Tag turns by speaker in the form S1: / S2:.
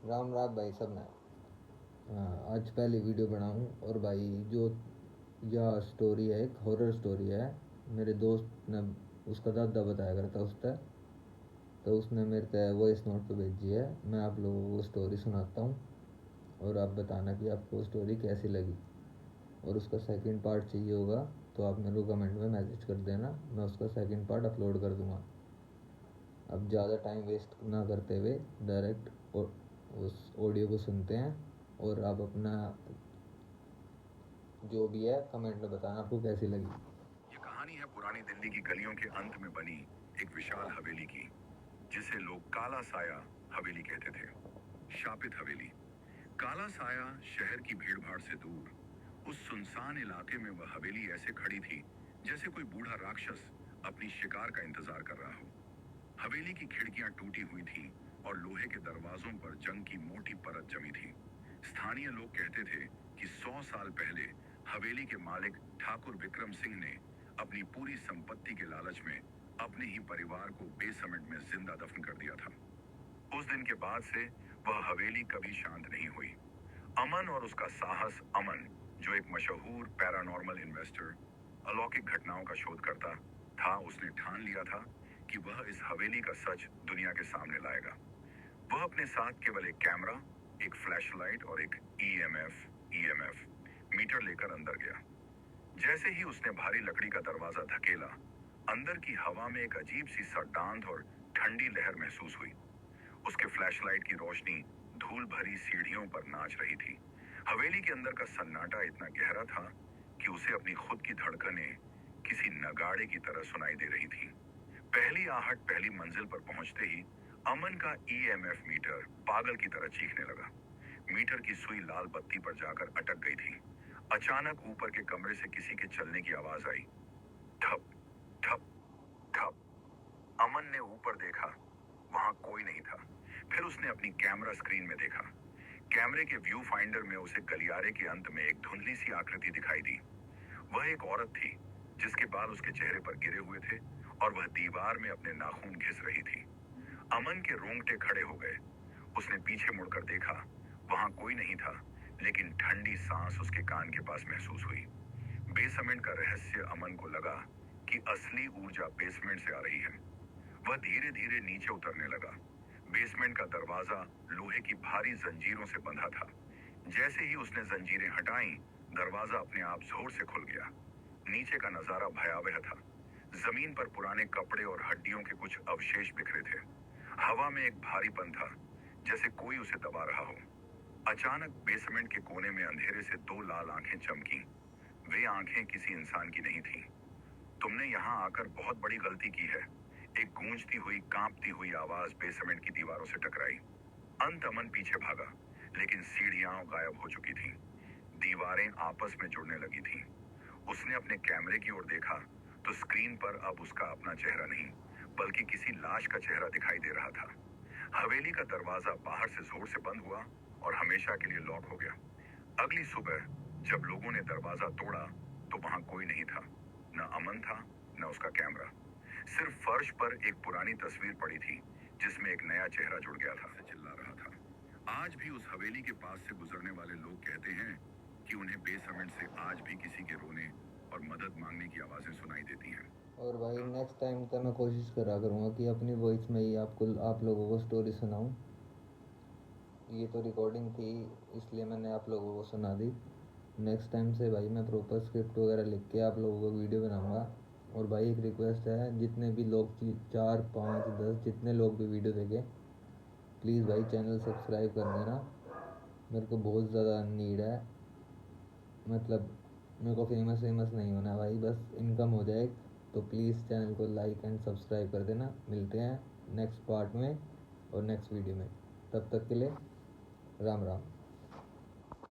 S1: राम राम भाई सब ने। आज पहली वीडियो बनाऊं और भाई जो यह स्टोरी है एक हॉरर स्टोरी है। मेरे दोस्त ने उसका दादा बताया करता उसका, तो उसने मेरे को वॉइस नोट पे भेजी है। मैं आप लोगों को स्टोरी सुनाता हूँ और आप बताना कि आपको स्टोरी कैसी लगी। और उसका सेकंड पार्ट चाहिए होगा तो आप मेरे को कमेंट में मैसेज कर देना, मैं उसका सेकंड पार्ट अपलोड कर दूँगा। अब ज़्यादा टाइम वेस्ट ना करते हुए डायरेक्ट उस ऑडियो को सुनते हैं। और आप अपना जो भी है कमेंट में बताना आपको कैसी लगी।
S2: ये कहानी है पुरानी दिल्ली की गलियों के अंत में बनी एक विशाल हवेली की, जिसे लोग काला साया हवेली कहते थे। शापित हवेली। काला साया शहर की भीड़भाड़ से दूर उस सुनसान इलाके में वह हवेली ऐसे खड़ी थी जैसे कोई बूढ़ा राक्षस अपनी शिकार का इंतजार कर रहा हो। हवेली की खिड़कियां टूटी हुई थी और लोहे के दरवाजों पर जंग की मोटी परत जमी थी। स्थानीय लोग कहते थे कि 100 साल पहले हवेली के मालिक ठाकुर विक्रम सिंह ने अपनी पूरी संपत्ति के लालच में अपने ही परिवार को बेसमेंट में जिंदा दफन कर दिया था। उस दिन के बाद से वह हवेली कभी शांत नहीं हुई। अमन और उसका साहस, अमन जो एक मशहूर पैरानॉर्मल इन्वेस्टर, अलौकिक घटनाओं का शोध करता था, उसने ठान लिया था कि वह इस हवेली का सच दुनिया के सामने लाएगा। वह अपने साथ केवल एक कैमरा, एक फ्लैशलाइट और एक ईएमएफ मीटर लेकर अंदर गया। जैसे ही उसने भारी लकड़ी का दरवाजा धकेला, अंदर की हवा में एक अजीब सी सड़ांध और ठंडी लहर महसूस हुई। उसके फ्लैशलाइट की रोशनी धूल भरी सीढ़ियों पर नाच रही थी। हवेली के अंदर का सन्नाटा इतना गहरा था कि उसे अपनी खुद की धड़कनें किसी नगाड़े की तरह सुनाई दे रही थी। पहली आहट पहली मंजिल पर पहुंचते ही अमन का ईएमएफ मीटर पागल की तरह चीखने लगा। मीटर की सुई लाल बत्ती पर जाकर अटक गई थी। अचानक ऊपर के कमरे से किसी के चलने की आवाज आई। ठप ठप ठप। अमन ने ऊपर देखा, वहां कोई नहीं था। फिर उसने अपनी कैमरा स्क्रीन में देखा। कैमरे के व्यू फाइंडर में उसे गलियारे के अंत में एक धुंधली सी आकृति दिखाई दी। वह एक औरत थी जिसके बाल उसके चेहरे पर गिरे हुए थे और वह दीवार में अपने नाखून घिस रही थी। अमन के रोंगटे खड़े हो गए। उसने पीछे मुड़कर देखा, वहां कोई नहीं था, लेकिन ठंडी सांस उसके कान के पास महसूस हुई। बेसमेंट का रहस्य अमन को लगा कि असली ऊर्जा बेसमेंट से आ रही है। वह धीरे धीरे नीचे उतरने लगा। बेसमेंट का दरवाजा लोहे की भारी जंजीरों से बंधा था। जैसे ही उसने जंजीरें हटाई, दरवाजा अपने आप जोर से खुल गया। नीचे का नजारा भयावह था। जमीन पर पुराने कपड़े और हड्डियों के कुछ अवशेष बिखरे थे। हवा में एक भारीपन था, जैसे कोई उसे दबा रहा हो। अचानक बेसमेंट के कोने में अंधेरे से दो लाल आंखें चमकी। वे आंखें किसी इंसान की नहीं थीं। तुमने यहाँ आकर बहुत बड़ी गलती की है, एक गूंजती हुई कांपती हुई आवाज बेसमेंट की दीवारों से टकराई। अंत अमन पीछे भागा, लेकिन सीढ़ियां गायब हो चुकी थीं। दीवारें आपस में जुड़ने लगी थीं। उसने अपने कैमरे की ओर देखा तो स्क्रीन पर अब उसका अपना चेहरा नहीं, बल्कि किसी लाश का चेहरा दिखाई दे रहा था। हवेली का दरवाजा बाहर से जोर से बंद हुआ और हमेशा के लिए लॉक हो गया। अगली सुबह जब लोगों ने दरवाजा तोड़ा तो वहां कोई नहीं था। न अमन था, न उसका कैमरा। सिर्फ फर्श पर एक पुरानी तस्वीर पड़ी थी जिसमें एक नया चेहरा जुड़ गया था। चिल्ला रहा था। आज भी उस हवेली के पास से गुजरने वाले लोग कहते हैं कि उन्हें बेसमेंट से आज भी किसी के रोने और मदद मांगने की आवाजें सुनाई देती हैं।
S1: और भाई नेक्स्ट टाइम तो मैं कोशिश करा करूँगा कि अपनी वॉइस में ही आप लोगों को स्टोरी सुनाऊँ। ये तो रिकॉर्डिंग थी, इसलिए मैंने आप लोगों को सुना दी। नेक्स्ट टाइम से भाई मैं प्रॉपर स्क्रिप्ट वगैरह लिख के आप लोगों को वीडियो बनाऊँगा। और भाई एक रिक्वेस्ट है, जितने भी लोग 4 5 10 जितने लोग भी वीडियो देखें, प्लीज़ भाई चैनल सब्सक्राइब कर देना। मेरे को बहुत ज़्यादा नीड है, मतलब मेरे को फेमस नहीं होना है भाई, बस इनकम हो जाए। तो प्लीज़ चैनल को लाइक एंड सब्सक्राइब कर देना। मिलते हैं नेक्स्ट पार्ट में और नेक्स्ट वीडियो में। तब तक के लिए राम राम।